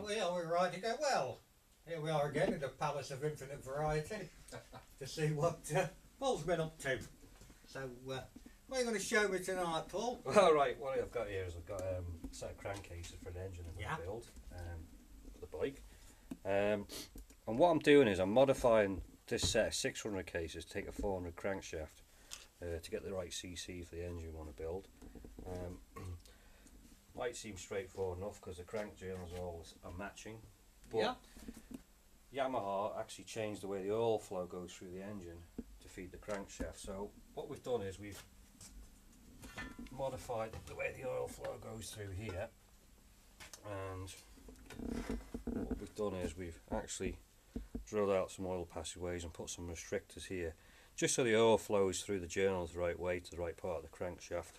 Oh yeah, we're right to go. Well, here we are again in the Palace of Infinite Variety to see what Paul's been up to. So, what are you going to show me tonight, Paul? Well, right, what I've got here is I've got a set of crankcases for an engine I'm going to build for the bike. And what I'm doing is I'm modifying this set of 600 cases to take a 400 crankshaft to get the right CC for the engine we want to build. Might seem straightforward enough because the crank journals are matching, but Yamaha actually changed the way the oil flow goes through the engine to feed the crankshaft. So what we've done is we've modified the way the oil flow goes through here, and what we've done is we've actually drilled out some oil passageways and put some restrictors here just so the oil flows through the journals the right way to the right part of the crankshaft.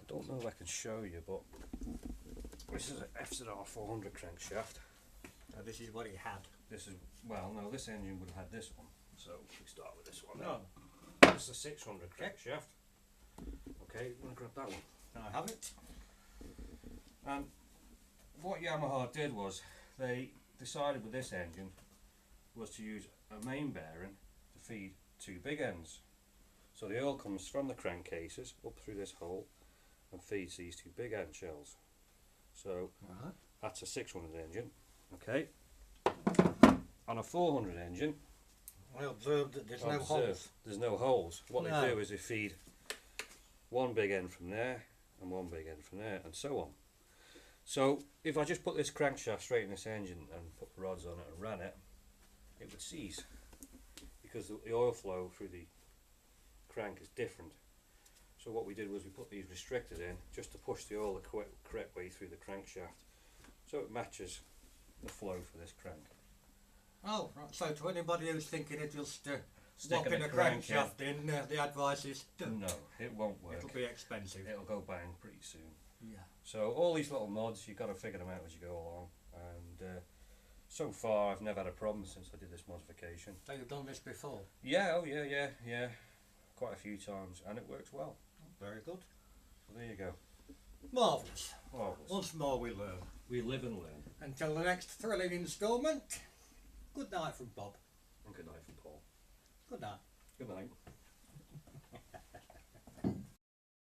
I don't know if I can show you, but this is an FZR 400 crankshaft. So this is what he had. This is, well, no, this engine would have had this one, so we start with this one. No. This is a 600 crankshaft. Okay, I'm going to grab that one. Can I have it? And what Yamaha did was they decided with this engine was to use a main bearing to feed two big ends. So the oil comes from the crankcases up through this hole and feeds these two big end shells. So that's a 600 engine. Okay. On a 400 engine, I observed that there's no holes. There's no holes. What they do is they feed one big end from there and one big end from there and so on. So if I just put this crankshaft straight in this engine and put the rods on it and ran it, it would cease because the oil flow through the crank is different. So what we did was we put these restrictors in just to push the oil the correct way through the crankshaft so it matches the flow for this crank. Oh, right. So to anybody who's thinking of just Sticking swapping a crankshaft in, the advice is no, it won't work. It'll be expensive. It'll go bang pretty soon. Yeah. So all these little mods, you've got to figure them out as you go along, and so far I've never had a problem since I did this modification. So you've done this before? Yeah, oh yeah, quite a few times, and it works well. Very good. So there you go. Marvellous. Marvellous. Once more we learn. We live and learn. Until the next thrilling instalment, good night from Bob. And good night from Paul. Good night. Good night.